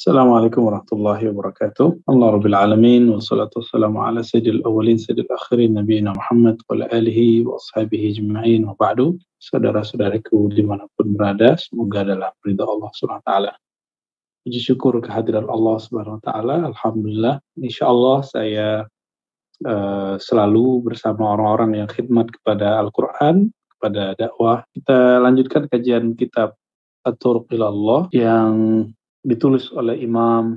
Assalamualaikum warahmatullahi wabarakatuh. Allah Rabbil Alamin. Wassalatu wassalamu ala sayyidil awwalin sayyidil akhirin nabiyina Muhammad wa ala alihi wa ashabihi ajma'in wa ba'du. Saudara-saudariku dimanapun berada, semoga dalam ridha Allah SWT. Puji syukur kehadiran Allah SWT. Alhamdulillah. InsyaAllah saya selalu bersama orang-orang yang khidmat kepada Al-Quran, kepada dakwah. Kita lanjutkan kajian kitab At-Turuq Ilallah yang ditulis oleh Imam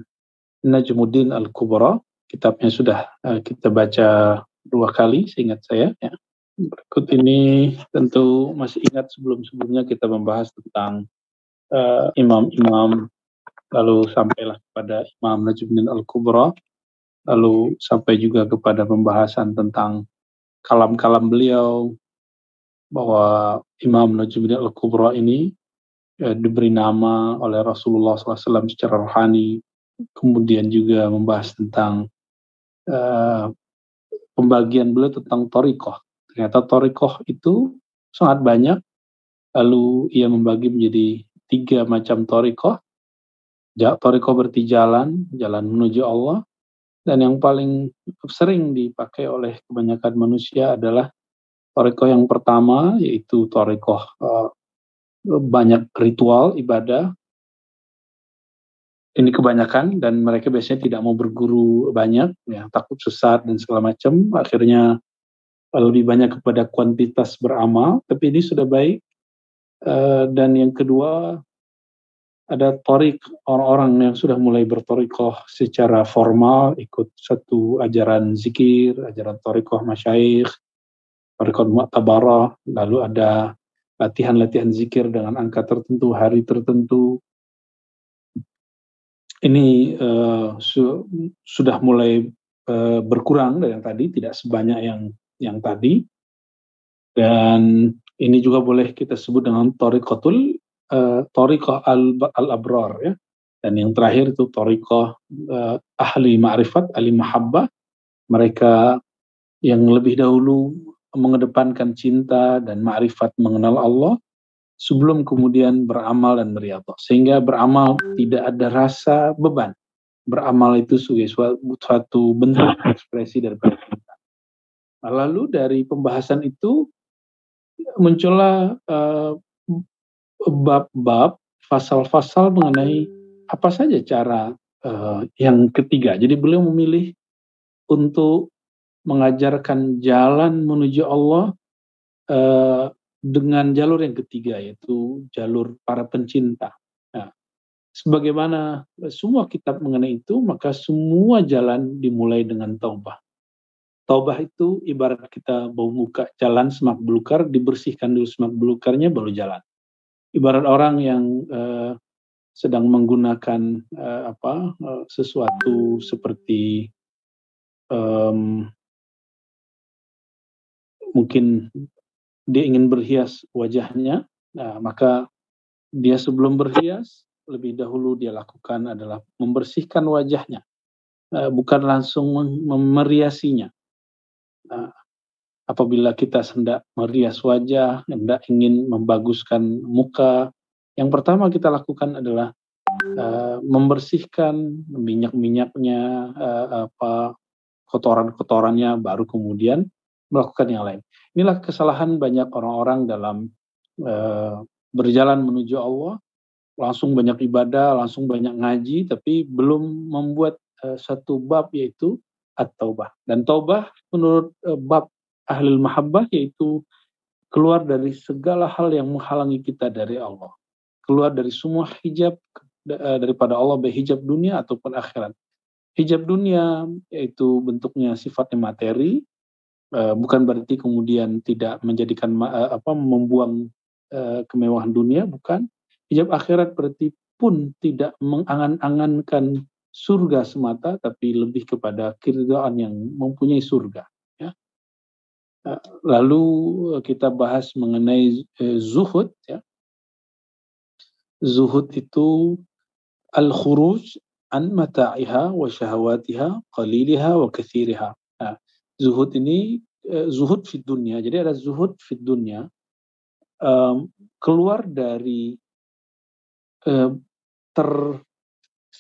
Najmuddin Al-Kubra. Kitabnya sudah kita baca 2 kali seingat saya ya. Berikut ini tentu masih ingat sebelum-sebelumnya kita membahas tentang imam-imam, lalu sampailah kepada Imam Najmuddin Al-Kubra, lalu sampai juga kepada pembahasan tentang kalam-kalam beliau, bahwa Imam Najmuddin Al-Kubra ini diberi nama oleh Rasulullah SAW secara rohani. Kemudian juga membahas tentang pembagian beliau tentang thariqah. Ternyata thariqah itu sangat banyak. Lalu ia membagi menjadi 3 macam thariqah. Thariqah berarti jalan menuju Allah. Dan yang paling sering dipakai oleh kebanyakan manusia adalah thariqah yang pertama, yaitu thariqah banyak ritual ibadah. Ini kebanyakan, dan mereka biasanya tidak mau berguru banyak ya, takut sesat dan segala macam. Akhirnya lebih banyak kepada kuantitas beramal, tapi ini sudah baik. Dan yang kedua, ada thariq, orang-orang yang sudah mulai berthariqah secara formal, ikut satu ajaran zikir, ajaran thariqah masyayikh, thariqah mu'tabarah, lalu ada latihan-latihan zikir dengan angka tertentu, hari tertentu. Ini sudah mulai berkurang dari yang tadi, tidak sebanyak yang tadi. Dan ini juga boleh kita sebut dengan thariqah al-abrar ya. Dan yang terakhir itu thariqah ahli ma'rifat, ahli mahabbah, mereka yang lebih dahulu mengedepankan cinta dan ma'rifat mengenal Allah sebelum kemudian beramal dan beriadah, sehingga beramal tidak ada rasa beban. Beramal itu sebagai suatu bentuk ekspresi daripada cinta. Lalu dari pembahasan itu muncullah bab-bab, fasal-fasal mengenai apa saja cara yang ketiga. Jadi beliau memilih untuk mengajarkan jalan menuju Allah dengan jalur yang ketiga, yaitu jalur para pencinta. Nah, sebagaimana semua kitab mengenai itu, maka semua jalan dimulai dengan taubah. Taubah itu ibarat kita mau buka jalan semak belukar, dibersihkan dulu semak belukarnya baru jalan. Ibarat orang yang sedang menggunakan sesuatu seperti mungkin dia ingin berhias wajahnya, nah, maka dia sebelum berhias lebih dahulu dia lakukan adalah membersihkan wajahnya, bukan langsung meriasinya. Apabila kita hendak merias wajah, hendak ingin membaguskan muka, yang pertama kita lakukan adalah membersihkan minyak-minyaknya, kotoran-kotorannya, baru kemudian melakukan yang lain. Inilah kesalahan banyak orang-orang dalam berjalan menuju Allah, langsung banyak ibadah, langsung banyak ngaji, tapi belum membuat satu bab, yaitu at-taubah. Dan taubah menurut bab ahlul mahabbah yaitu keluar dari segala hal yang menghalangi kita dari Allah, keluar dari semua hijab daripada Allah, baik hijab dunia ataupun akhirat. Hijab dunia yaitu bentuknya sifatnya materi, bukan berarti kemudian tidak menjadikan membuang kemewahan dunia, bukan. Hijab akhirat berarti pun tidak mengangan-angankan surga semata, tapi lebih kepada keridhaan yang mempunyai surga ya. Lalu kita bahas mengenai zuhud ya. Zuhud itu al-khuruj an mata'iha wa syahawatiha qaliliha wa kathiriha. Nah, zuhud ini zuhud fid dunya. Jadi ada zuhud fid dunya, keluar dari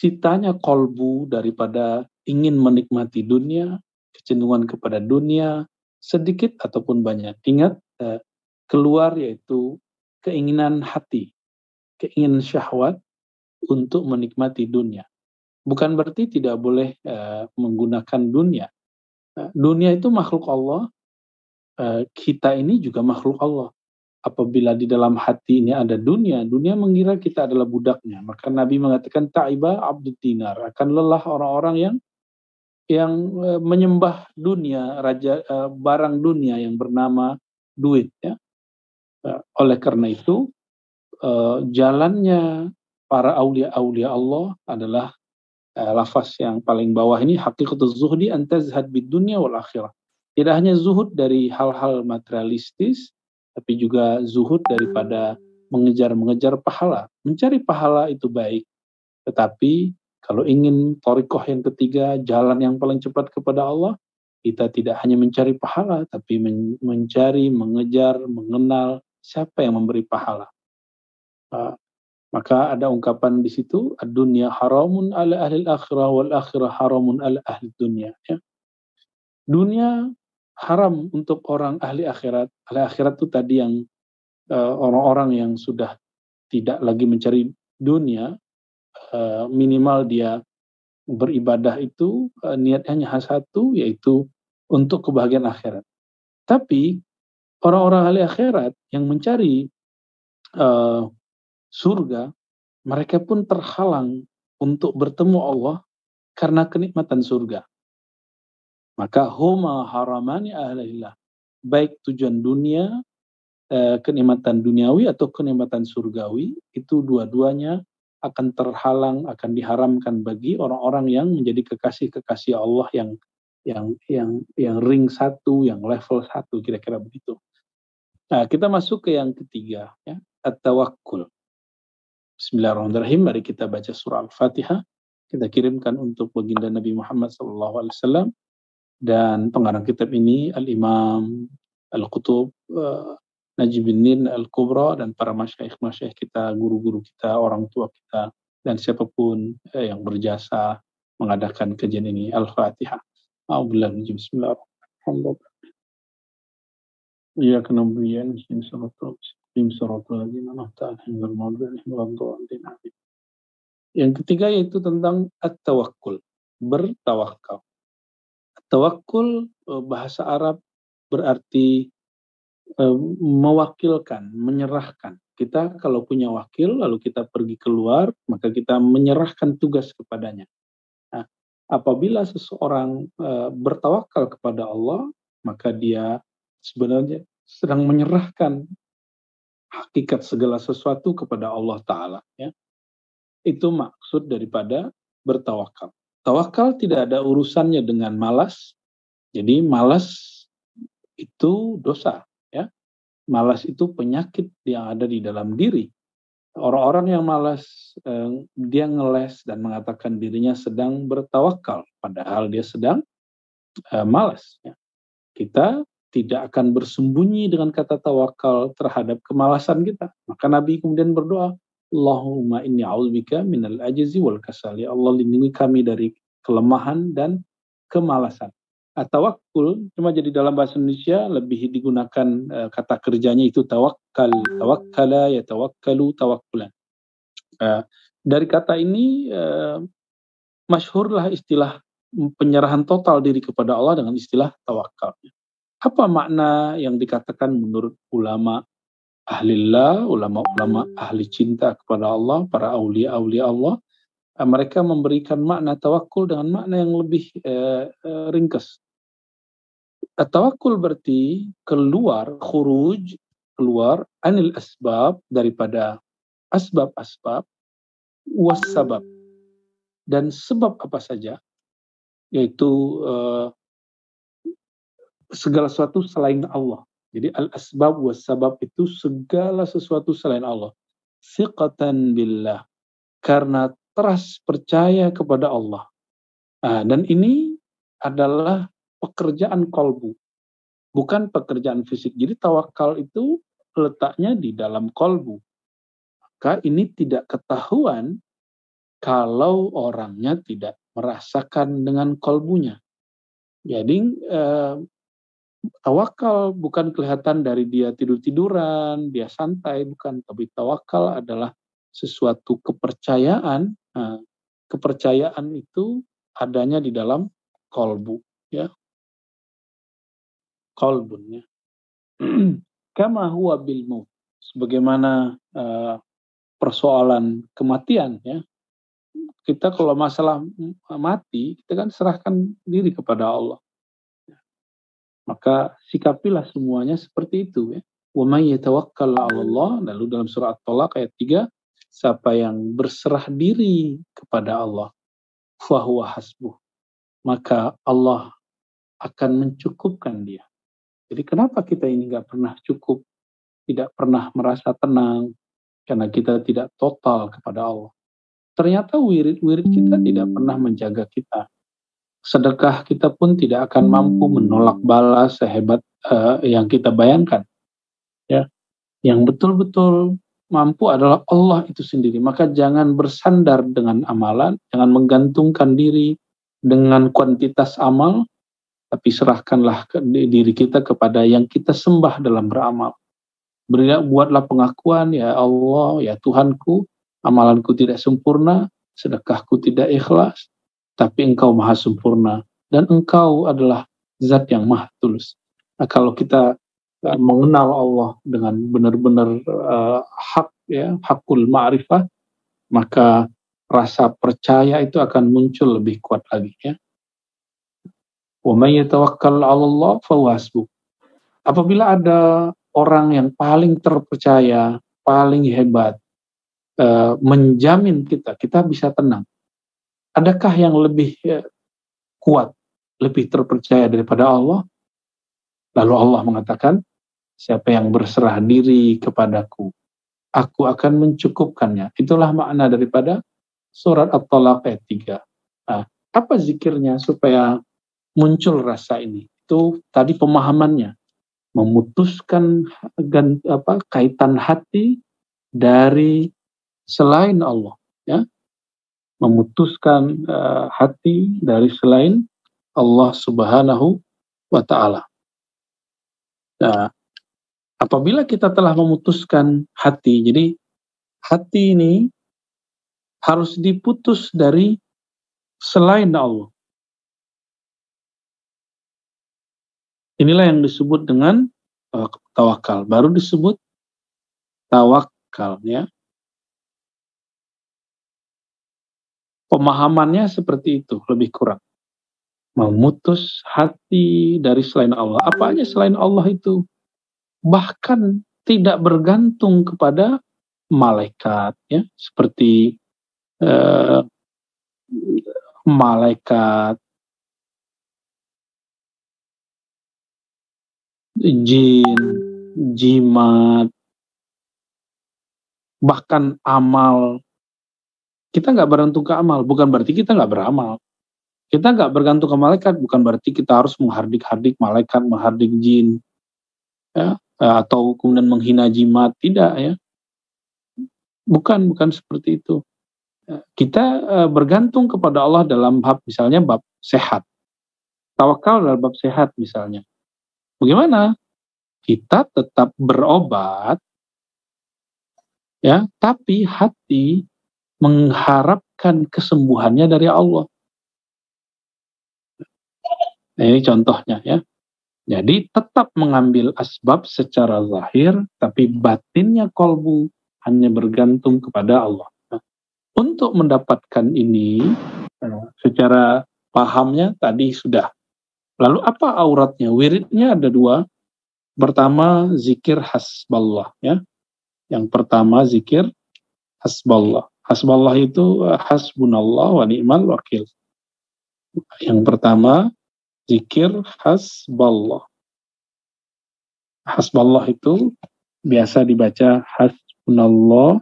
sitanya kolbu daripada ingin menikmati dunia, kecenderungan kepada dunia, sedikit ataupun banyak. Ingat, keluar yaitu keinginan hati, keinginan syahwat untuk menikmati dunia. Bukan berarti tidak boleh menggunakan dunia. Dunia itu makhluk Allah, kita ini juga makhluk Allah. Apabila di dalam hati ini ada dunia, dunia mengira kita adalah budaknya. Maka Nabi mengatakan ta'iba abdud dinar, akan lelah orang-orang yang menyembah dunia, barang dunia yang bernama duit, ya. Oleh karena itu, jalannya para aulia-aulia Allah adalah lafaz yang paling bawah ini, haqiqatul zuhdi an tazhad bid dunya wal akhirah. Tidak hanya zuhud dari hal-hal materialistis, tapi juga zuhud daripada mengejar pahala. Mencari pahala itu baik, tetapi kalau ingin thariqah yang ketiga, jalan yang paling cepat kepada Allah, kita tidak hanya mencari pahala, tapi mencari, mengejar, mengenal siapa yang memberi pahala. Maka ada ungkapan di situ, ad-dunya haramun ala ahli akhirah wal akhirah haramun ala ahli dunya. Ya. Dunia haram untuk orang ahli akhirat. Ahli akhirat itu tadi yang orang-orang yang sudah tidak lagi mencari dunia, minimal dia beribadah itu niatnya hanya satu, yaitu untuk kebahagiaan akhirat. Tapi orang-orang ahli akhirat yang mencari surga, mereka pun terhalang untuk bertemu Allah karena kenikmatan surga. Maka huma haramani ahlillah, baik tujuan dunia, kenikmatan duniawi atau kenikmatan surgawi, itu dua-duanya akan terhalang, akan diharamkan bagi orang-orang yang menjadi kekasih-kekasih Allah yang ring satu, yang level satu, kira-kira begitu. Nah, kita masuk ke yang ketiga, ya, at-tawakkul. Bismillahirrahmanirrahim. Mari kita baca surah Al-Fatihah. Kita kirimkan untuk baginda Nabi Muhammad SAW, dan pengarang kitab ini Al-Imam Al-Qutub Najibuddin Al-Kubra, dan para masyayikh kita, guru-guru kita, orang tua kita, dan siapapun yang berjasa mengadakan kajian ini. Al-Fatihah. A'udzubillahi Bismillahirrahmanirrahim. Iyyaka na'budu wa iyyaka nasta'in. Shiratal ladzina an'amta 'alaihim ghairil maghdubi 'alaihim waladdallin. Yang ketiga yaitu tentang at-tawakkul, bertawakal. Tawakkul bahasa Arab berarti mewakilkan, menyerahkan. Kita kalau punya wakil lalu kita pergi keluar, maka kita menyerahkan tugas kepadanya. Nah, apabila seseorang bertawakal kepada Allah, maka dia sebenarnya sedang menyerahkan hakikat segala sesuatu kepada Allah Ta'ala. Ya. Itu maksud daripada bertawakal. Tawakal tidak ada urusannya dengan malas. Jadi malas itu dosa. Ya. Malas itu penyakit yang ada di dalam diri. Orang-orang yang malas, dia ngeles dan mengatakan dirinya sedang bertawakal, padahal dia sedang malas. Ya. Kita tidak akan bersembunyi dengan kata tawakal terhadap kemalasan kita. Maka Nabi kemudian berdoa, Allahumma inni a'udzubika minal ajzi wal kasal. Ya Allah, lindungi kami dari kelemahan dan kemalasan. Tawakkul cuma jadi dalam bahasa Indonesia lebih digunakan kata kerjanya itu tawakkal, tawakkala, ya tawakkalu, tawakkulan. Dari kata ini masyhurlah istilah penyerahan total diri kepada Allah dengan istilah tawakal. Apa makna yang dikatakan menurut ulama ahlillah, ulama-ulama ahli cinta kepada Allah, para aulia-aulia Allah? Mereka memberikan makna tawakkul dengan makna yang lebih ringkas. Tawakkul berarti keluar, khuruj, keluar anil asbab, daripada asbab-asbab, wassabab, dan sebab apa saja, yaitu segala sesuatu selain Allah. Jadi al-asbab wassabab itu segala sesuatu selain Allah. Siqatan billah, karena trust, percaya kepada Allah. Dan ini adalah pekerjaan kolbu, bukan pekerjaan fisik. Jadi tawakal itu letaknya di dalam kolbu. Maka ini tidak ketahuan kalau orangnya tidak merasakan dengan kolbunya. Jadi tawakal bukan kelihatan dari dia tidur-tiduran, dia santai, bukan. Tapi tawakal adalah sesuatu kepercayaan. Nah, kepercayaan itu adanya di dalam kolbu, ya, kolbun, ya. Kama huwa bil maut. Sebagaimana persoalan kematian, ya. Kita kalau masalah mati, kita kan serahkan diri kepada Allah. Maka sikapilah semuanya seperti itu, ya. Wa may yatawakkal 'ala Allah, lalu dalam surah At-Thalaq ayat 3, siapa yang berserah diri kepada Allah, fahuwa hasbuh, maka Allah akan mencukupkan dia. Jadi kenapa kita ini nggak pernah cukup, tidak pernah merasa tenang, karena kita tidak total kepada Allah. Ternyata wirid-wirid kita tidak pernah menjaga kita. Sedekah kita pun tidak akan mampu menolak bala sehebat yang kita bayangkan. Ya, yang betul-betul mampu adalah Allah itu sendiri. Maka jangan bersandar dengan amalan, jangan menggantungkan diri dengan kuantitas amal, tapi serahkanlah diri kita kepada yang kita sembah dalam beramal. Buatlah pengakuan, ya Allah, ya Tuhanku, amalanku tidak sempurna, sedekahku tidak ikhlas, tapi Engkau maha sempurna, dan Engkau adalah zat yang maha tulus. Nah, kalau kita mengenal Allah dengan benar-benar hak, ya, hakul ma'rifah, maka rasa percaya itu akan muncul lebih kuat lagi, ya. Wa may yatawakkal 'ala Allah fahuwa hasbuh. Apabila ada orang yang paling terpercaya, paling hebat, menjamin kita bisa tenang. Adakah yang lebih kuat, lebih terpercaya daripada Allah? Lalu Allah mengatakan, siapa yang berserah diri kepadaku, aku akan mencukupkannya. Itulah makna daripada surat At-Thalaq ayat 3. Nah, apa zikirnya supaya muncul rasa ini? Itu tadi pemahamannya. Memutuskan kaitan hati dari selain Allah, ya, memutuskan hati dari selain Allah Subhanahu wa Ta'ala. Nah, apabila kita telah memutuskan hati, jadi hati ini harus diputus dari selain Allah. Inilah yang disebut dengan tawakal. Baru disebut tawakal, ya. Pemahamannya seperti itu, lebih kurang. Memutus hati dari selain Allah. Apa aja selain Allah itu? Bahkan tidak bergantung kepada malaikat, ya, seperti malaikat, jin, jimat, bahkan amal. Kita nggak bergantung ke amal, bukan berarti kita nggak beramal. Kita nggak bergantung ke malaikat, bukan berarti kita harus menghardik-hardik malaikat, menghardik jin, ya, atau kemudian menghina jimat. Tidak, ya. Bukan seperti itu. Kita bergantung kepada Allah dalam bab, misalnya bab sehat. Tawakal dalam bab sehat misalnya. Bagaimana? Kita tetap berobat, ya, tapi hati mengharapkan kesembuhannya dari Allah. Nah, ini contohnya, ya. Jadi tetap mengambil asbab secara zahir, tapi batinnya kolbu hanya bergantung kepada Allah. Nah, untuk mendapatkan ini, secara pahamnya tadi sudah. Lalu apa auratnya? Wiridnya ada dua. Pertama, zikir hasballah, ya. Yang pertama zikir hasballah. Hasballah itu hasbunallah wa ni'mal wakil. Yang pertama zikir hasballah. Hasballah itu biasa dibaca hasbunallah,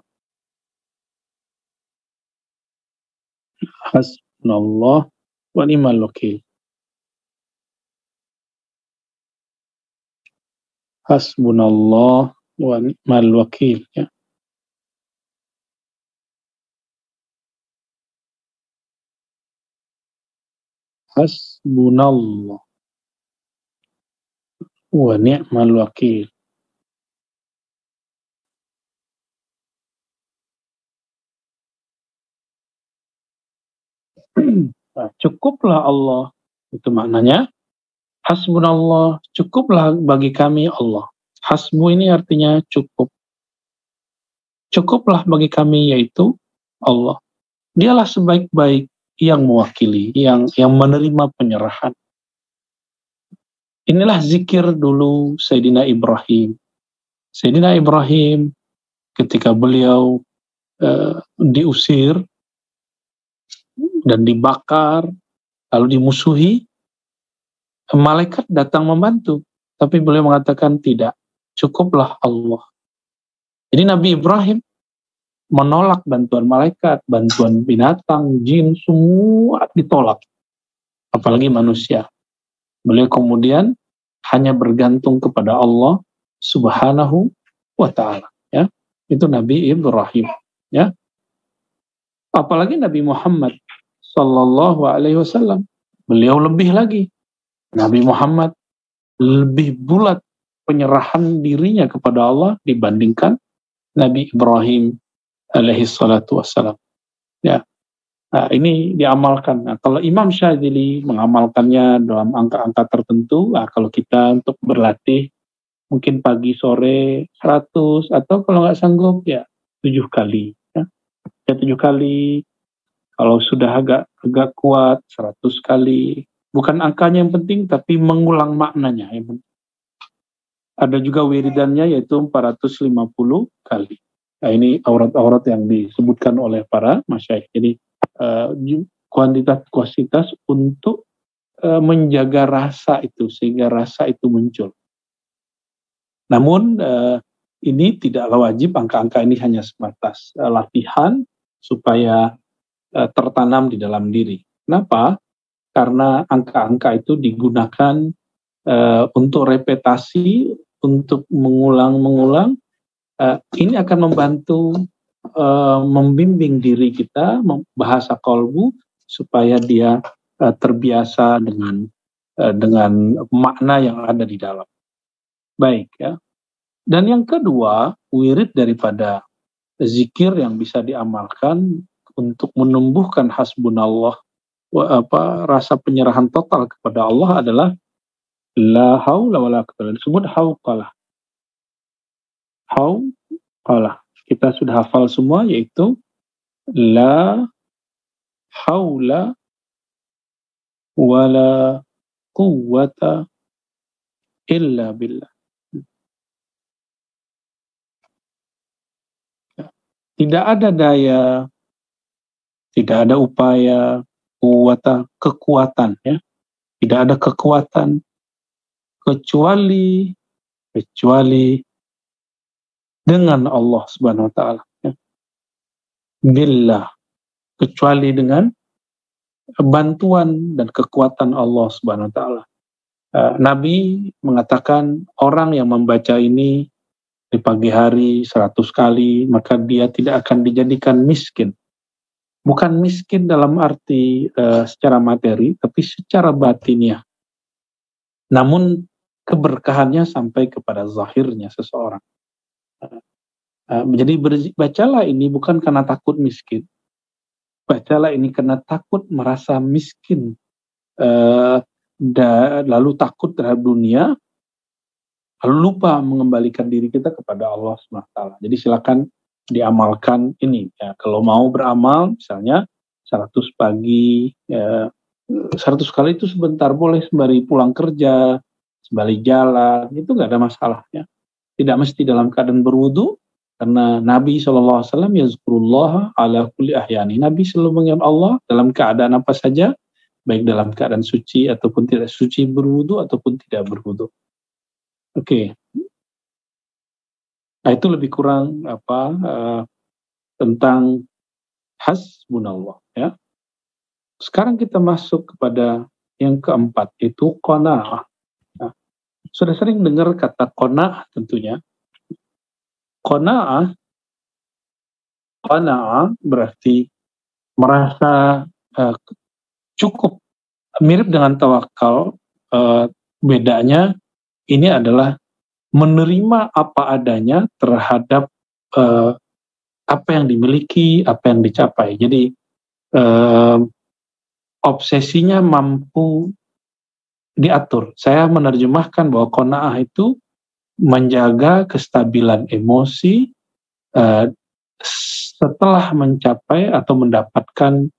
hasbunallah wa ni'mal wakil. Hasbunallah wa ni'mal wakil, ya. Hasbunallah wa ni'mal wakil. Nah, cukuplah Allah, itu maknanya. Hasbunallah, cukuplah bagi kami Allah. Hasbu ini artinya cukup. Cukuplah bagi kami yaitu Allah. Dialah sebaik-baik yang mewakili, yang menerima penyerahan. Inilah zikir dulu Sayyidina Ibrahim. Sayyidina Ibrahim ketika beliau diusir dan dibakar, lalu dimusuhi, malaikat datang membantu. Tapi beliau mengatakan tidak, cukuplah Allah. Jadi Nabi Ibrahim menolak bantuan malaikat, bantuan binatang, jin, semua ditolak. Apalagi manusia. Beliau kemudian hanya bergantung kepada Allah Subhanahu wa ta'ala. Ya. Itu Nabi Ibrahim. Ya. Apalagi Nabi Muhammad Sallallahu Alaihi Wasallam. Beliau lebih lagi. Nabi Muhammad lebih bulat penyerahan dirinya kepada Allah dibandingkan Nabi Ibrahim alaihi salatu wassalam. Ya. Nah, ini diamalkan. Nah, kalau Imam Syadzili mengamalkannya dalam angka-angka tertentu, nah, kalau kita untuk berlatih mungkin pagi sore 100 atau kalau nggak sanggup ya 7 kali. Ya. Ya 7 kali. Kalau sudah agak kuat 100 kali. Bukan angkanya yang penting, tapi mengulang maknanya yang penting. Ada juga wiridannya yaitu 450 kali. Nah, ini aurat-aurat yang disebutkan oleh para masyayikh. Jadi kuantitas untuk menjaga rasa itu sehingga rasa itu muncul. Namun ini tidaklah wajib, angka-angka ini hanya sebatas latihan supaya tertanam di dalam diri. Kenapa? Karena angka-angka itu digunakan untuk repetasi, untuk mengulang-mengulang. Ini akan membantu membimbing diri kita, bahasa kolbu, supaya dia terbiasa dengan makna yang ada di dalam. Baik ya. Dan yang kedua, wirid daripada zikir yang bisa diamalkan untuk menumbuhkan hasbunallah, rasa penyerahan total kepada Allah adalah la haula wala quwwata. Disebut hauqalah. Hauqalah. Kita sudah hafal semua, yaitu la haula wala quwwata illa billah. Tidak ada daya, tidak ada upaya, kekuatan ya. Tidak ada kekuatan kecuali dengan Allah Subhanahu wa taala ya. Billah, kecuali dengan bantuan dan kekuatan Allah Subhanahu wa taala. Nabi mengatakan orang yang membaca ini di pagi hari 100 kali, maka dia tidak akan dijadikan miskin. Bukan miskin dalam arti secara materi, tapi secara batinnya. Namun keberkahannya sampai kepada zahirnya seseorang. Jadi bacalah ini bukan karena takut miskin. Bacalah ini karena takut merasa miskin. Lalu takut terhadap dunia, lalu lupa mengembalikan diri kita kepada Allah SWT. Jadi silakan diamalkan ini. Ya, kalau mau beramal, misalnya 100 pagi, 100 kali itu sebentar, boleh sembari pulang kerja, sembari jalan, itu nggak ada masalahnya. Tidak mesti dalam keadaan berwudu, karena Nabi SAW yazkurullah ala kulli ahyani. Nabi selalu mengingat Allah dalam keadaan apa saja, baik dalam keadaan suci ataupun tidak suci, berwudu ataupun tidak berwudu. Oke. Nah, itu lebih kurang tentang hasbunallah ya. Sekarang kita masuk kepada yang keempat, yaitu qanaah. Nah, sudah sering dengar kata qanaah tentunya. Qanaah berarti merasa cukup mirip dengan tawakal, bedanya ini adalah menerima apa adanya terhadap apa yang dimiliki, apa yang dicapai. Jadi obsesinya mampu diatur. Saya menerjemahkan bahwa qanaah itu menjaga kestabilan emosi setelah mencapai atau mendapatkan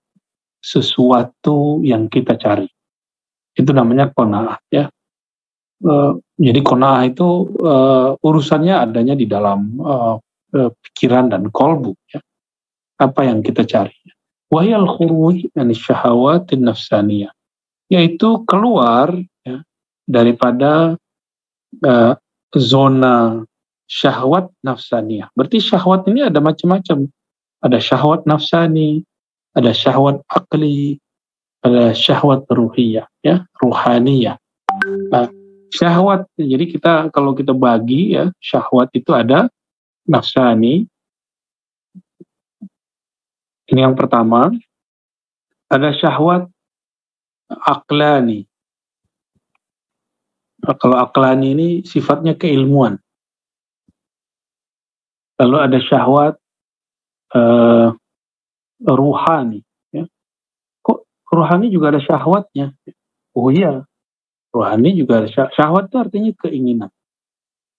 sesuatu yang kita cari. Itu namanya qanaah, ya. Jadi qanaah itu urusannya adanya di dalam pikiran dan kolbu, ya. Apa yang kita cari. Wahyal khuruj min syahawatin nafsaniyah, yaitu keluar, ya, daripada zona syahwat nafsaniyah. Berarti syahwat ini ada macam-macam. Ada syahwat nafsani, ada syahwat akli, ada syahwat ruhiyah, ya, ruhaniyah. Nah, syahwat, jadi kalau kita bagi, ya, syahwat itu ada nafsani. Ini yang pertama. Ada syahwat aklani. Nah, kalau aklani ini sifatnya keilmuan. Lalu ada syahwat ruhani, ya. Kok ruhani juga ada syahwatnya? Oh iya, ruhani juga ada syahwat, itu artinya keinginan.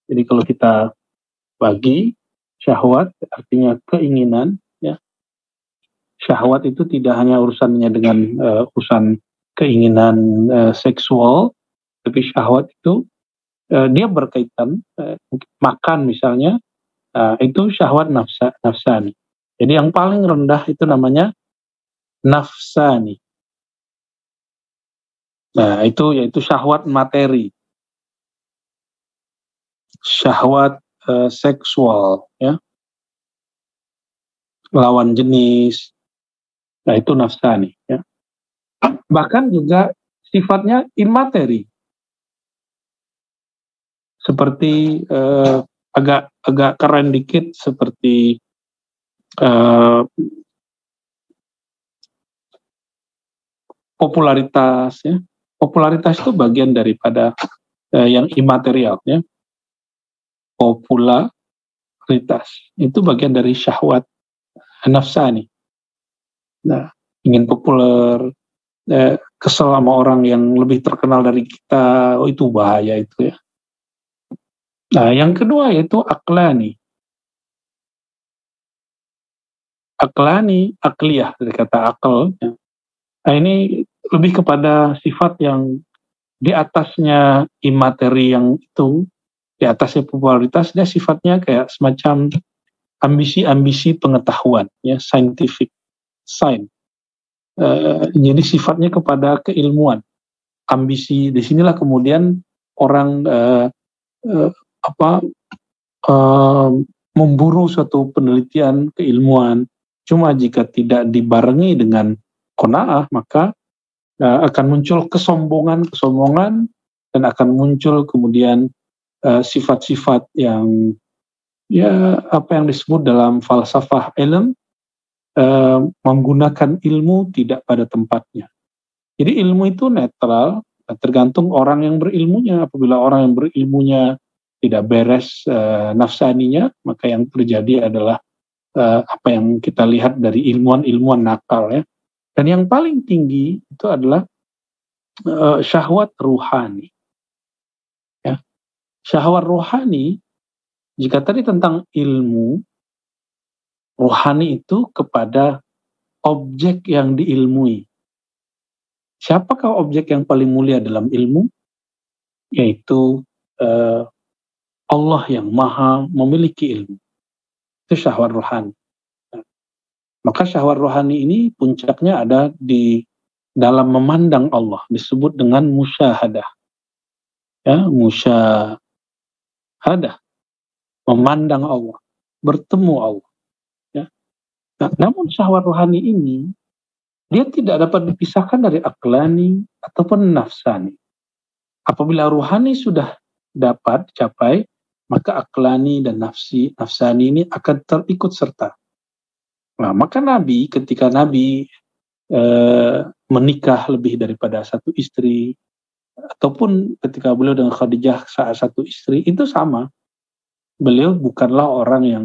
Jadi kalau kita bagi, syahwat artinya keinginan, ya. Syahwat itu tidak hanya urusannya dengan urusan keinginan seksual, tapi syahwat itu dia berkaitan makan misalnya, itu syahwat nafsani. Jadi yang paling rendah itu namanya nafsani. Nah, itu yaitu syahwat materi, syahwat seksual, ya, lawan jenis. Nah, itu nafsani, ya. Bahkan juga sifatnya imateri, seperti agak keren dikit, seperti popularitas, ya. Popularitas itu bagian daripada yang imaterial, ya. Popularitas itu bagian dari syahwat nafsani. Nah, ingin populer, kesel sama orang yang lebih terkenal dari kita, oh itu bahaya itu, ya. Nah, yang kedua yaitu aklani. Aklani, akliyah dari kata akal, ya. Nah, ini lebih kepada sifat yang di atasnya imateri yang itu, di atasnya popularitas, dia sifatnya kayak semacam ambisi-ambisi pengetahuan, ya, scientific, science. Jadi sifatnya kepada keilmuan, ambisi. Disinilah kemudian orang memburu suatu penelitian keilmuan. Cuma jika tidak dibarengi dengan qanaah, maka akan muncul kesombongan dan akan muncul kemudian sifat-sifat yang, ya, apa yang disebut dalam falsafah ilmu, menggunakan ilmu tidak pada tempatnya. Jadi ilmu itu netral, tergantung orang yang berilmunya. Apabila orang yang berilmunya tidak beres nafsaninya, maka yang terjadi adalah apa yang kita lihat dari ilmuwan-ilmuwan nakal, ya. Dan yang paling tinggi itu adalah syahwat ruhani, ya. Syahwat ruhani, jika tadi tentang ilmu, ruhani itu kepada objek yang diilmui. Siapakah objek yang paling mulia dalam ilmu? Yaitu Allah yang maha memiliki ilmu. Itu syahwat rohani. Maka syahwat rohani ini puncaknya ada di dalam memandang Allah, disebut dengan musyahadah. Ya, musyahadah. Memandang Allah, bertemu Allah. Ya. Nah, namun syahwat rohani ini dia tidak dapat dipisahkan dari aklani ataupun nafsani. Apabila rohani sudah dapat dicapai, maka aklani dan nafsani ini akan terikut serta. Nah, maka Nabi, ketika Nabi menikah lebih daripada satu istri, ataupun ketika beliau dengan Khadijah saat satu istri, itu sama. Beliau bukanlah orang yang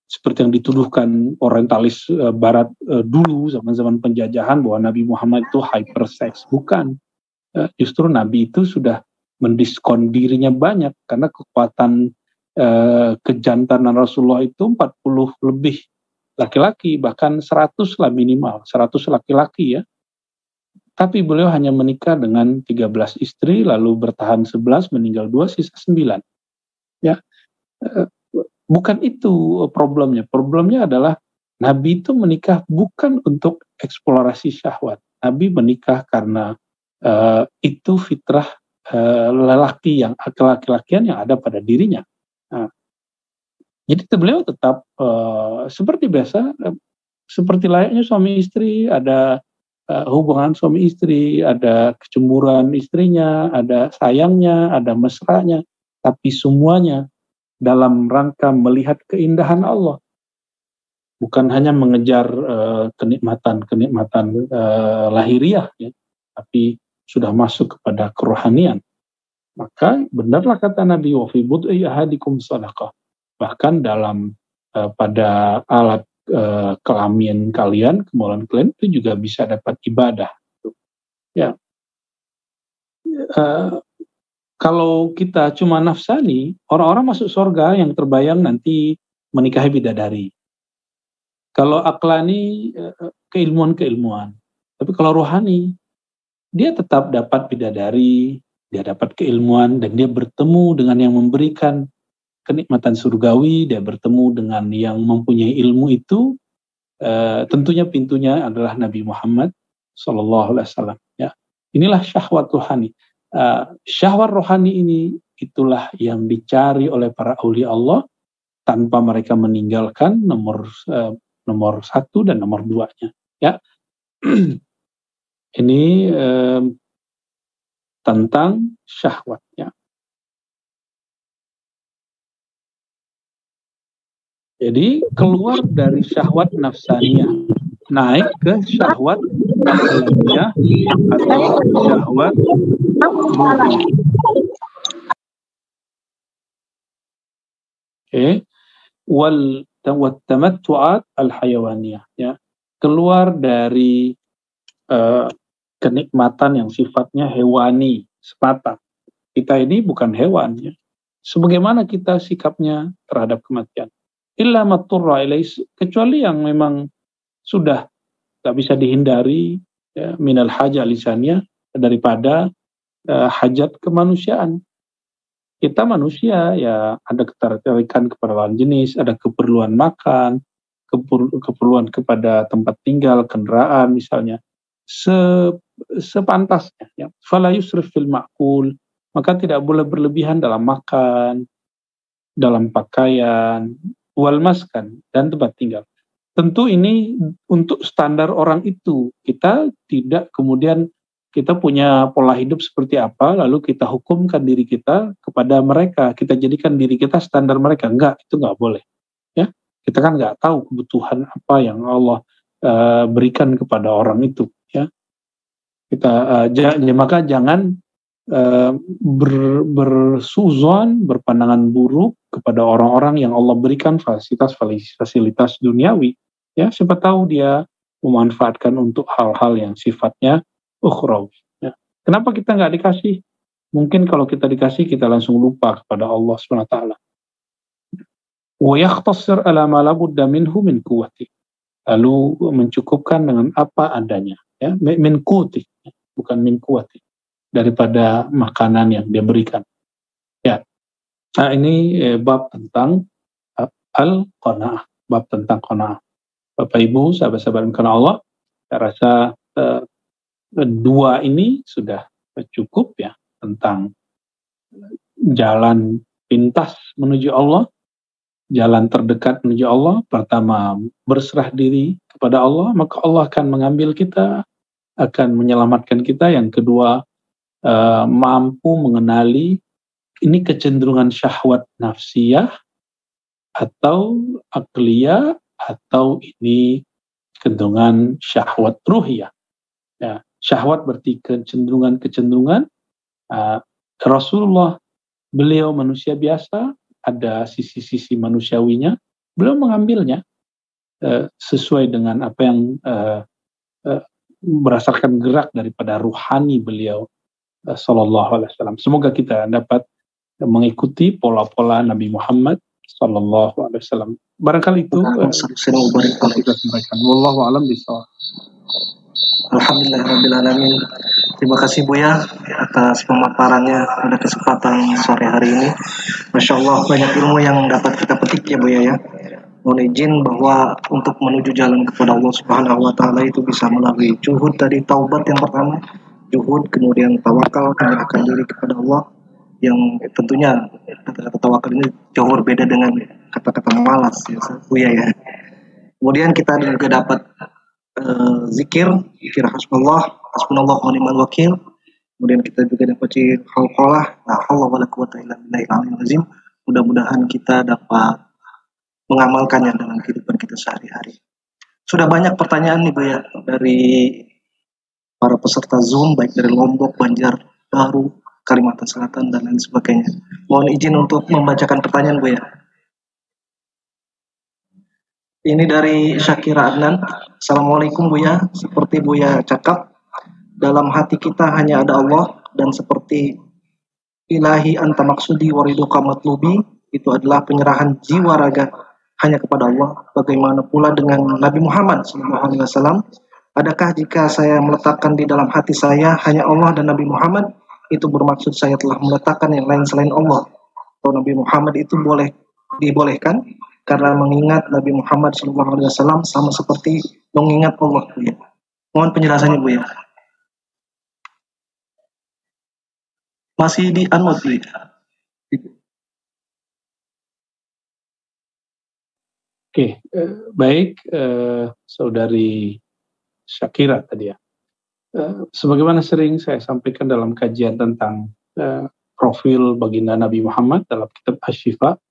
seperti yang dituduhkan orientalis barat dulu zaman-zaman penjajahan bahwa Nabi Muhammad itu hypersex. Bukan. Justru Nabi itu sudah mendiskon dirinya banyak karena kekuatan kejantanan Rasulullah itu 40 lebih laki-laki, bahkan 100 lah minimal, 100 laki-laki ya. Tapi beliau hanya menikah dengan 13 istri, lalu bertahan 11, meninggal 2, sisa 9. Ya, bukan itu problemnya. Problemnya adalah Nabi itu menikah bukan untuk eksplorasi syahwat. Nabi menikah karena itu fitrah lelaki yang laki-lakian yang ada pada dirinya. Nah, jadi beliau tetap seperti biasa, seperti layaknya suami istri, ada hubungan suami istri, ada kecemburuan istrinya, ada sayangnya, ada mesranya, tapi semuanya dalam rangka melihat keindahan Allah, bukan hanya mengejar kenikmatan lahiriah, ya, tapi sudah masuk kepada kerohanian. Maka benarlah kata Nabi, wa fi bud'i ahadikum sadaqah. Bahkan dalam pada alat kelamin kalian, kemaluan kalian itu juga bisa dapat ibadah. Ya, kalau kita cuma nafsani, orang-orang masuk surga yang terbayang nanti menikahi bidadari. Kalau aklani, keilmuan-keilmuan. Tapi kalau rohani, dia tetap dapat bidadari, dia dapat keilmuan, dan dia bertemu dengan yang memberikan kenikmatan surgawi, dia bertemu dengan yang mempunyai ilmu itu, tentunya pintunya adalah Nabi Muhammad SAW. Ya. Inilah syahwat rohani. Syahwat rohani ini itulah yang dicari oleh para aulia Allah tanpa mereka meninggalkan nomor 1 dan nomor 2-nya. Ya. Ini tentang syahwatnya. Jadi keluar dari syahwat nafsaniyah, naik ke syahwat aklaniyah atau syahwat ruhiyah. Oke, wal tamattu'at al-hayawaniyah, ya. Keluar dari kenikmatan yang sifatnya hewani semata. Kita ini bukan hewan, ya. Sebagaimana kita sikapnya terhadap kematian. Illa maturra ilais, kecuali yang memang sudah tak bisa dihindari, ya, minal haja lisannya, daripada hajat kemanusiaan. Kita manusia, ya, ada ketertarikan kepada lawan jenis, ada keperluan makan, keperluan kepada tempat tinggal, kendaraan misalnya, sepantasnya, ya. Fala yusrif fil ma'kul, maka tidak boleh berlebihan dalam makan, dalam pakaian, wal maskan, dan tempat tinggal. Tentu ini untuk standar orang itu. Kita tidak kemudian kita punya pola hidup seperti apa, lalu kita hukumkan diri kita kepada mereka, kita jadikan diri kita standar mereka. Enggak, itu enggak boleh. Ya, kita kan enggak tahu kebutuhan apa yang Allah berikan kepada orang itu. Ya, kita maka jangan bersuzon, berpandangan buruk kepada orang-orang yang Allah berikan fasilitas duniawi. Ya, siapa tahu dia memanfaatkan untuk hal-hal yang sifatnya ukhrawi. Ya. Kenapa kita nggak dikasih? Mungkin kalau kita dikasih, kita langsung lupa kepada Allah SWT. Wa yakhtasir ala ma labudda minhu min quwwati. Lalu mencukupkan dengan apa adanya. Ya, min quwwati, bukan min quwwati. Daripada makanan yang dia berikan. Ya. Nah, ini bab tentang al-qanaah, bab tentang qanaah. Bapak Ibu, sahabat-sahabat karena Allah, saya rasa dua ini sudah cukup, ya, tentang jalan pintas menuju Allah, jalan terdekat menuju Allah. Pertama, berserah diri kepada Allah, maka Allah akan mengambil kita, akan menyelamatkan kita. Yang kedua, mampu mengenali ini kecenderungan syahwat nafsiyah atau akliyah, atau ini kecenderungan syahwat ruhiyah. Ya, syahwat berarti kecenderungan. Rasulullah, beliau manusia biasa, ada sisi-sisi manusiawinya, beliau mengambilnya sesuai dengan apa yang berdasarkan gerak daripada ruhani beliau sallallahu alaihi wasallam. Semoga kita dapat mengikuti pola-pola Nabi Muhammad sallallahu alaihi wasallam. Barangkali itu kita sampaikan. Wallahu a'lam bishawab. Alhamdulillahirrabbilalamin. Terima kasih Buya atas pemaparannya pada kesempatan sore hari ini. Masya Allah, banyak ilmu yang dapat kita petik ya Buya ya. Mohon izin bahwa untuk menuju jalan kepada Allah Subhanahu wa Ta'ala itu bisa melalui juhud dari taubat yang pertama, juhud, kemudian tawakal, menyerahkan diri kepada Allah, yang tentunya kata-kata tawakal ini jauh berbeda dengan kata-kata malas ya Buya ya. Kemudian kita juga dapat zikir hasbunallah wa ni'mal wakil. Kemudian kita juga dapat qalqalah, la haula wala quwata illa billahil aliyyil azim. Mudah-mudahan kita dapat mengamalkannya dalam kehidupan kita sehari-hari. Sudah banyak pertanyaan nih Bu ya dari para peserta Zoom, baik dari Lombok, Banjarbaru, Kalimantan Selatan dan lain sebagainya. Mohon izin untuk membacakan pertanyaan Bu ya. Ini dari Syakira Adnan. Assalamualaikum Buya. Seperti Buya cakap, dalam hati kita hanya ada Allah, dan seperti ilahi anta maksudi wariduka matlubi, itu adalah penyerahan jiwa raga hanya kepada Allah. Bagaimana pula dengan Nabi Muhammad SAW? Adakah jika saya meletakkan di dalam hati saya hanya Allah dan Nabi Muhammad, itu bermaksud saya telah meletakkan yang lain selain Allah? Atau Nabi Muhammad itu dibolehkan? Karena mengingat Nabi Muhammad SAW sama seperti mengingat Allah Bu ya. Mohon penjelasannya Bu ya. Masih di unmute Bu ya. Oke, baik Saudari Syakira tadi ya. Sebagaimana sering saya sampaikan dalam kajian tentang profil baginda Nabi Muhammad dalam kitab Asy-Syifa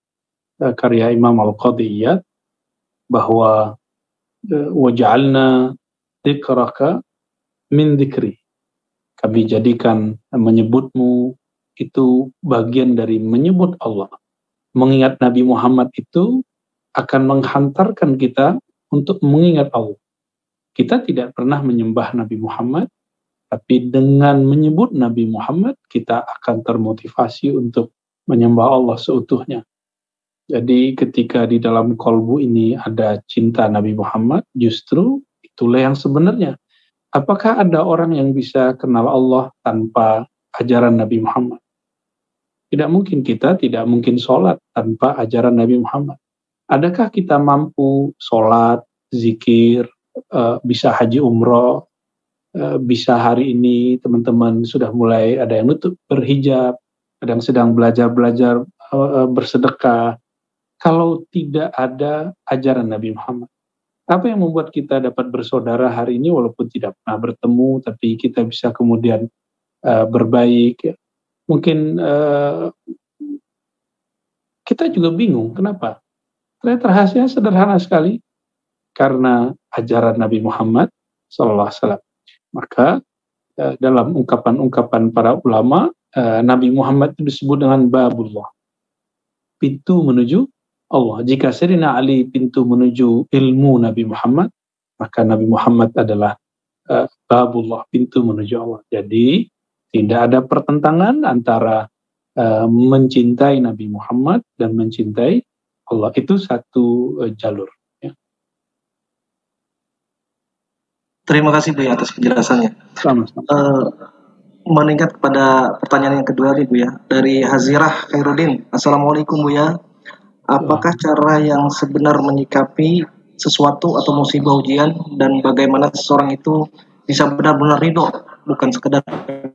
karya Imam Al-Qadiyat, bahwa waja'alna dzikraka min dzikri, kami jadikan menyebutmu itu bagian dari menyebut Allah. Mengingat Nabi Muhammad itu akan menghantarkan kita untuk mengingat Allah. Kita tidak pernah menyembah Nabi Muhammad, tapi dengan menyebut Nabi Muhammad kita akan termotivasi untuk menyembah Allah seutuhnya. Jadi ketika di dalam kolbu ini ada cinta Nabi Muhammad, justru itulah yang sebenarnya. Apakah ada orang yang bisa kenal Allah tanpa ajaran Nabi Muhammad? Tidak mungkin, kita tidak mungkin sholat tanpa ajaran Nabi Muhammad. Adakah kita mampu sholat, zikir, bisa haji umroh, bisa hari ini teman-teman sudah mulai ada yang nutup berhijab, ada yang sedang belajar bersedekah, kalau tidak ada ajaran Nabi Muhammad? Apa yang membuat kita dapat bersaudara hari ini walaupun tidak pernah bertemu, tapi kita bisa kemudian berbaik ya? Mungkin kita juga bingung kenapa. Ternyata rahasianya sederhana sekali, karena ajaran Nabi Muhammad SAW. Maka dalam ungkapan-ungkapan para ulama, Nabi Muhammad itu disebut dengan Babullah, pintu menuju Allah. Jika Sayyidina Ali pintu menuju ilmu Nabi Muhammad, maka Nabi Muhammad adalah Babullah, pintu menuju Allah. Jadi tidak ada pertentangan antara mencintai Nabi Muhammad dan mencintai Allah. Itu satu jalur ya. Terima kasih Bu ya atas penjelasannya. Sama-sama. Meningkat kepada pertanyaan yang kedua nih Bu ya, dari Hazirah Khairuddin. Assalamualaikum Bu ya. Apakah cara yang sebenar menyikapi sesuatu atau musibah ujian, dan bagaimana seseorang itu bisa benar-benar ridho, bukan sekedar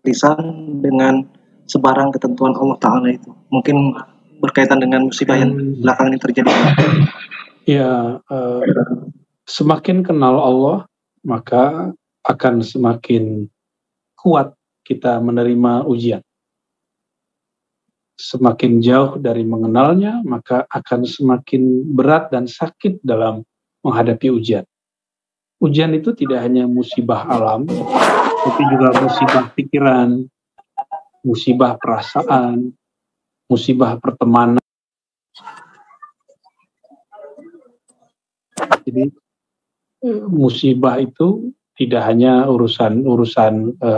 lisan dengan sebarang ketentuan Allah Ta'ala itu? Mungkin berkaitan dengan musibah yang belakangan ini terjadi. Ya, semakin kenal Allah, maka akan semakin kuat kita menerima ujian. Semakin jauh dari mengenalnya, maka akan semakin berat dan sakit dalam menghadapi ujian. ujian itu tidak hanya musibah alam, tapi juga musibah pikiran, musibah perasaan, musibah pertemanan. Jadi musibah itu tidak hanya urusan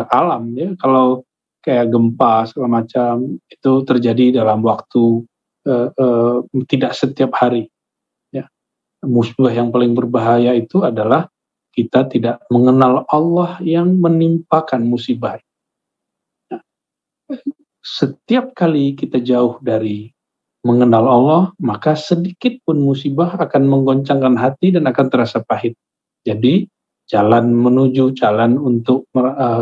alam ya. Kalau kayak gempa segala macam itu terjadi dalam waktu tidak setiap hari. Ya. Musibah yang paling berbahaya itu adalah kita tidak mengenal Allah yang menimpakan musibah. Nah, setiap kali kita jauh dari mengenal Allah, maka sedikit pun musibah akan menggoncangkan hati dan akan terasa pahit. Jadi jalan untuk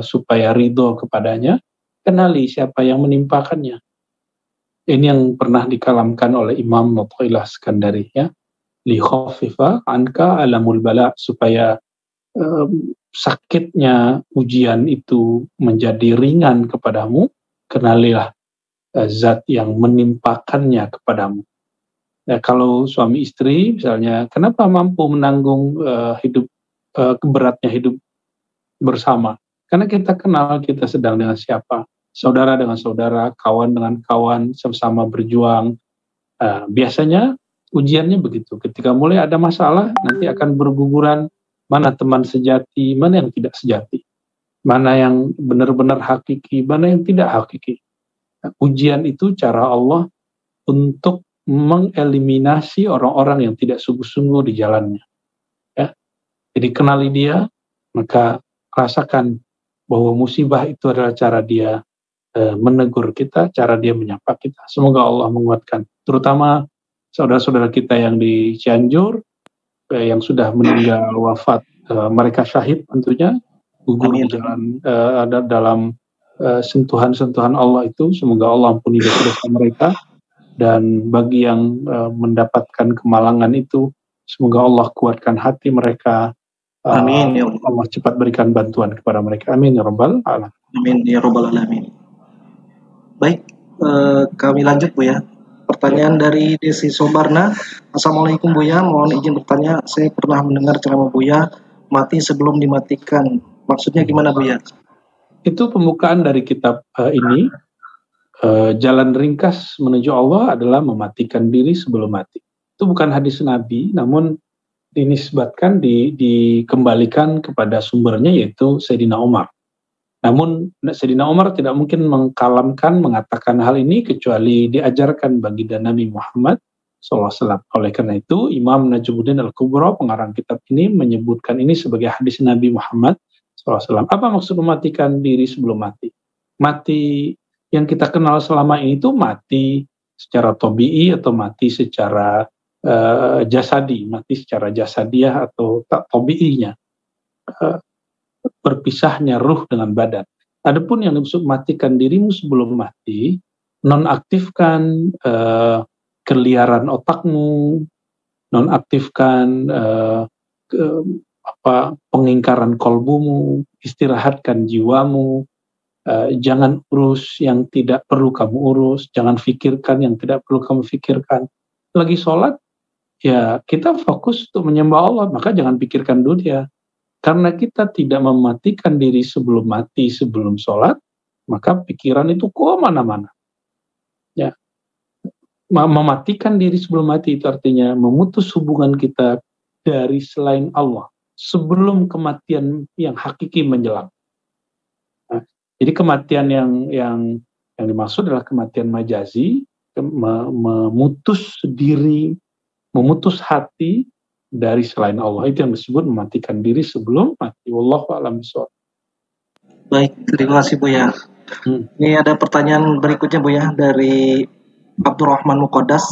supaya ridho kepadanya, kenali siapa yang menimpakannya. Ini yang pernah dikalamkan oleh Imam Athaillah Skandari ya. Li khaffifa anka alamul bala, supaya sakitnya ujian itu menjadi ringan kepadamu, kenalilah zat yang menimpakannya kepadamu. Ya, kalau suami istri misalnya, kenapa mampu menanggung beratnya hidup bersama? Karena kita kenal kita sedang dengan siapa. Saudara dengan saudara, kawan dengan kawan, sama-sama berjuang. Biasanya ujiannya begitu. Ketika mulai ada masalah, nanti akan berguguran mana teman sejati, mana yang tidak sejati. Mana yang benar-benar hakiki, mana yang tidak hakiki. Nah, ujian itu cara Allah untuk mengeliminasi orang-orang yang tidak sungguh-sungguh di jalannya. Ya. Jadi kenali dia, maka rasakan bahwa musibah itu adalah cara dia menegur kita, cara dia menyapa kita. Semoga Allah menguatkan, terutama saudara-saudara kita yang di Cianjur, yang sudah meninggal wafat, mereka syahid tentunya, gugur di jalan dalam sentuhan-sentuhan Allah itu. Semoga Allah ampuni dosa-dosa mereka, dan bagi yang mendapatkan kemalangan itu, semoga Allah kuatkan hati mereka. Amin ya Allah. Allah cepat berikan bantuan kepada mereka. Amin ya rabbal alamin. Amin ya rabbal alamin. Baik, kami lanjut Bu ya. Pertanyaan dari Desi Sobarna. Assalamualaikum Buya, mohon izin bertanya. Saya pernah mendengar ceramah Buya, mati sebelum dimatikan. Maksudnya gimana Buya? Itu pembukaan dari kitab ini. Jalan ringkas menuju Allah adalah mematikan diri sebelum mati. Itu bukan hadis Nabi, namun dinisbatkan, dikembalikan kepada sumbernya, yaitu Sayyidina Umar. Namun Sayyidina Umar tidak mungkin mengkalamkan, mengatakan hal ini kecuali diajarkan baginda Nabi Muhammad SAW. Oleh karena itu Imam Najmuddin Al-Kubra, pengarang kitab ini, menyebutkan ini sebagai hadis Nabi Muhammad SAW. Apa maksud mematikan diri sebelum mati? Mati yang kita kenal selama ini itu mati secara tabi'i atau mati secara jasadi, mati secara jasadiah atau tak tabi'inya, berpisahnya ruh dengan badan. Adapun yang dimaksud matikan dirimu sebelum mati, nonaktifkan keliaran otakmu, nonaktifkan pengingkaran kolbumu, istirahatkan jiwamu. Jangan urus yang tidak perlu kamu urus, jangan pikirkan yang tidak perlu kamu pikirkan. Lagi sholat, ya kita fokus untuk menyembah Allah, maka jangan pikirkan dunia. Karena kita tidak mematikan diri sebelum mati, sebelum sholat, maka pikiran itu kemana-mana. Ya. Mematikan diri sebelum mati itu artinya memutus hubungan kita dari selain Allah sebelum kematian yang hakiki menjelang. Jadi kematian yang dimaksud adalah kematian majazi, memutus diri, memutus hati dari selain Allah. Itu yang disebut mematikan diri sebelum mati. Wallahu a'lam bishawab. Baik, terima kasih Buya. Ini ada pertanyaan berikutnya Buya dari Abdurrahman Muqaddas.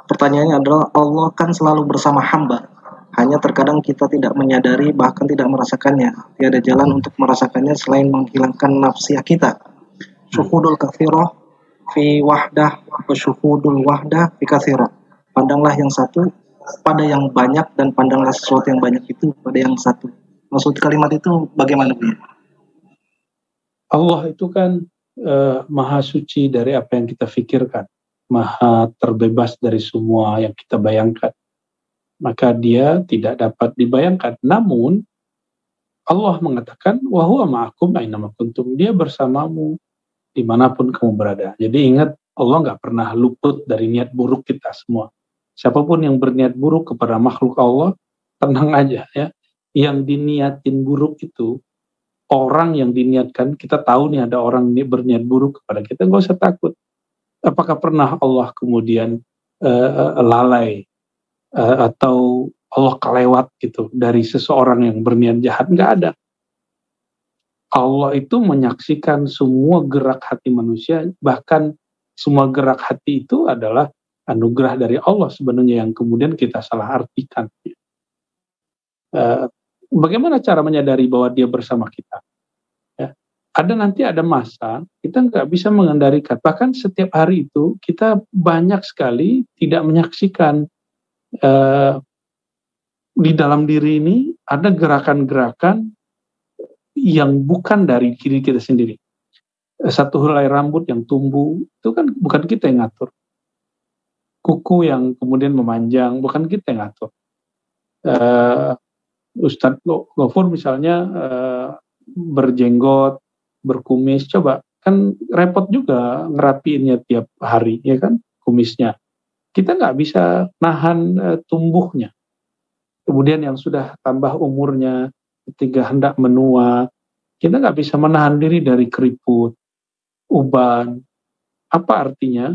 Pertanyaannya adalah, Allah kan selalu bersama hamba. Hanya terkadang kita tidak menyadari, bahkan tidak merasakannya. Tiada jalan untuk merasakannya selain menghilangkan nafsiyah kita. Syuhudul kathirah fi wahdah wa syuhudul wahdah fi kathirah. Pandanglah yang satu pada yang banyak, dan pandanglah sesuatu yang banyak itu pada yang satu. Maksud kalimat itu bagaimana Bu? Allah itu kan maha suci dari apa yang kita pikirkan, maha terbebas dari semua yang kita bayangkan. Maka dia tidak dapat dibayangkan. Namun Allah mengatakan wa huwa ma'akum ainama kuntum, dia bersamamu dimanapun kamu berada. Jadi ingat, Allah nggak pernah luput dari niat buruk kita semua. Siapapun yang berniat buruk kepada makhluk Allah, tenang aja ya. Yang diniatin buruk itu, orang yang diniatkan, kita tahu nih ada orang ini berniat buruk kepada kita, nggak usah takut. Apakah pernah Allah kemudian lalai atau Allah kelewat gitu dari seseorang yang berniat jahat? Nggak ada. Allah itu menyaksikan semua gerak hati manusia, bahkan semua gerak hati itu adalah anugerah dari Allah sebenarnya yang kemudian kita salah artikan. Bagaimana cara menyadari bahwa dia bersama kita? Ya. Nanti ada masa kita nggak bisa mengendalikan. Bahkan setiap hari itu kita banyak sekali tidak menyaksikan di dalam diri ini ada gerakan-gerakan yang bukan dari diri kita sendiri. Satu helai rambut yang tumbuh, itu kan bukan kita yang ngatur. Kuku yang kemudian memanjang, bukan kita yang ngatur. Ustadz Gofur misalnya berjenggot, berkumis, coba, kan repot juga ngerapiinnya tiap hari, ya kan, kumisnya. Kita nggak bisa nahan tumbuhnya. Kemudian yang sudah tambah umurnya, ketika hendak menua, kita nggak bisa menahan diri dari keriput, uban. Apa artinya?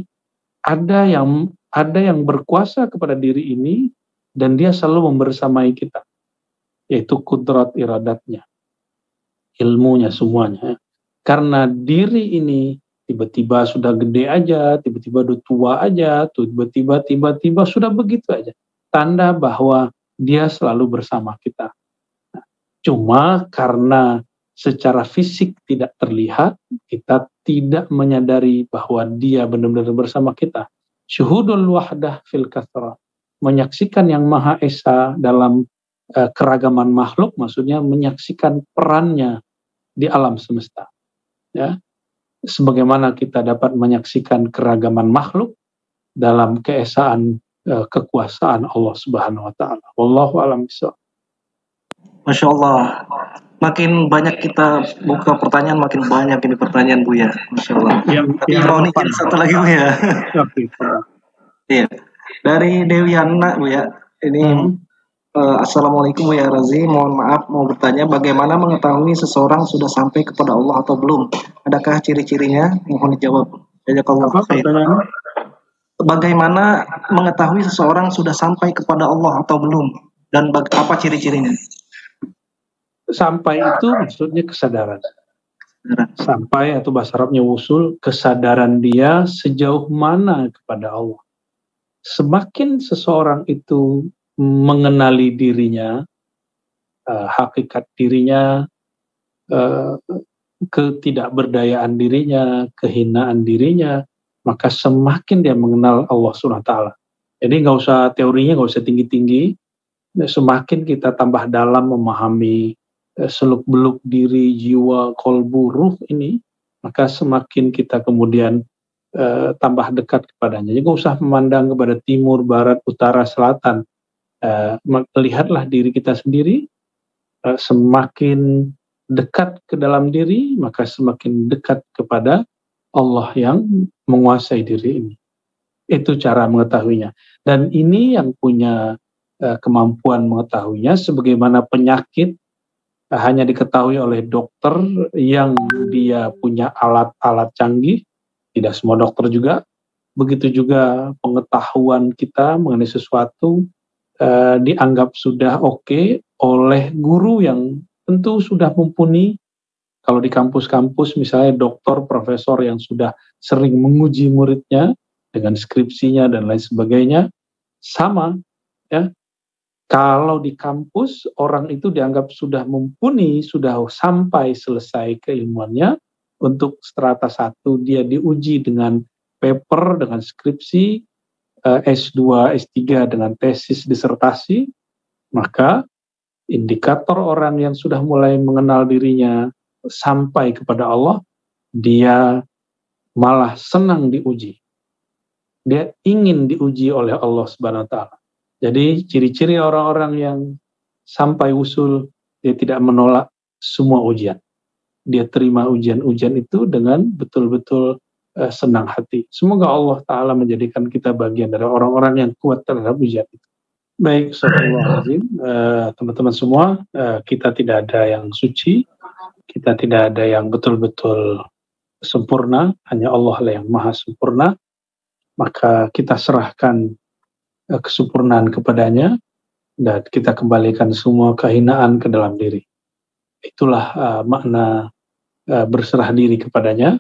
Ada yang berkuasa kepada diri ini dan dia selalu membersamai kita, yaitu kudrat iradatnya, ilmunya semuanya. Karena diri ini tiba-tiba sudah gede aja, tiba-tiba udah tua aja, tiba-tiba sudah begitu aja. Tanda bahwa dia selalu bersama kita. Cuma karena secara fisik tidak terlihat, kita tidak menyadari bahwa dia benar-benar bersama kita. Syuhudul wahdah fil kathrah, menyaksikan yang Maha Esa dalam keragaman makhluk, maksudnya menyaksikan perannya di alam semesta. Ya, sebagaimana kita dapat menyaksikan keragaman makhluk dalam keesaan kekuasaan Allah Subhanahu Wa Taala. Wallahu a'lam bishawab. Masya Allah, makin banyak kita buka pertanyaan, makin banyak ini pertanyaan Bu ya, Masya Allah. Tapi mau izin satu lagi Bu ya. Iya, dari Dewiana Bu ya, ini Assalamualaikum Bu ya Razi, mohon maaf mau bertanya bagaimana mengetahui seseorang sudah sampai kepada Allah atau belum? Adakah ciri-cirinya? Mohon dijawab. Jazakallahu khair. Bagaimana mengetahui seseorang sudah sampai kepada Allah atau belum? Dan apa ciri-cirinya? Sampai itu maksudnya kesadaran. Sampai atau bahasa Arabnya wusul, kesadaran dia sejauh mana kepada Allah. Semakin seseorang itu mengenali dirinya, hakikat dirinya, ketidakberdayaan dirinya, kehinaan dirinya, maka semakin dia mengenal Allah SWT. Jadi nggak usah teorinya, nggak usah tinggi-tinggi, semakin kita tambah dalam memahami seluk-beluk diri, jiwa, kolbu, ruh ini, maka semakin kita kemudian tambah dekat kepadanya. Jadi nggak usah memandang kepada timur, barat, utara, selatan. Lihatlah diri kita sendiri, semakin dekat ke dalam diri, maka semakin dekat kepada Allah yang menguasai diri ini. Itu cara mengetahuinya. Dan ini yang punya kemampuan mengetahuinya, sebagaimana penyakit hanya diketahui oleh dokter yang dia punya alat-alat canggih, tidak semua dokter juga. Begitu juga pengetahuan kita mengenai sesuatu dianggap sudah oke oleh guru yang tentu sudah mumpuni. Kalau di kampus-kampus misalnya doktor, profesor yang sudah sering menguji muridnya dengan skripsinya dan lain sebagainya, sama ya. Kalau di kampus orang itu dianggap sudah mumpuni, sudah sampai selesai keilmuannya, untuk strata 1 dia diuji dengan paper, dengan skripsi, S2, S3 dengan tesis disertasi, maka indikator orang yang sudah mulai mengenal dirinya sampai kepada Allah, dia malah senang diuji. Dia ingin diuji oleh Allah Subhanahu wa Ta'ala. Jadi ciri-ciri orang-orang yang sampai usul, dia tidak menolak semua ujian. Dia terima ujian-ujian itu dengan betul-betul senang hati. Semoga Allah Ta'ala menjadikan kita bagian dari orang-orang yang kuat terhadap ujian itu. Baik, astagfirullahaladzim. Teman-teman semua, kita tidak ada yang suci, kita tidak ada yang betul-betul sempurna, hanya Allah lah yang maha sempurna. Maka kita serahkan kesempurnaan kepadanya, dan kita kembalikan semua kehinaan ke dalam diri. Itulah makna berserah diri kepadanya.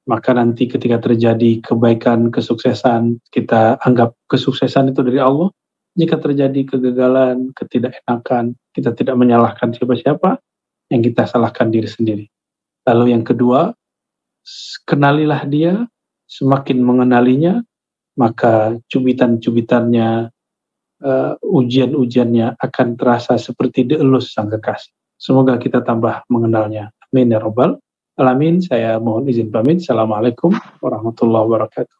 Maka nanti ketika terjadi kebaikan, kesuksesan, kita anggap kesuksesan itu dari Allah. Jika terjadi kegagalan, ketidakenakan, kita tidak menyalahkan siapa-siapa, yang kita salahkan diri sendiri. Lalu yang kedua, kenalilah dia, semakin mengenalinya, maka cubitan-cubitannya, ujian-ujiannya akan terasa seperti dielus sang kekasih. Semoga kita tambah mengenalnya. Amin ya rabbal alamin. Saya mohon izin pamit. Assalamualaikum warahmatullahi wabarakatuh.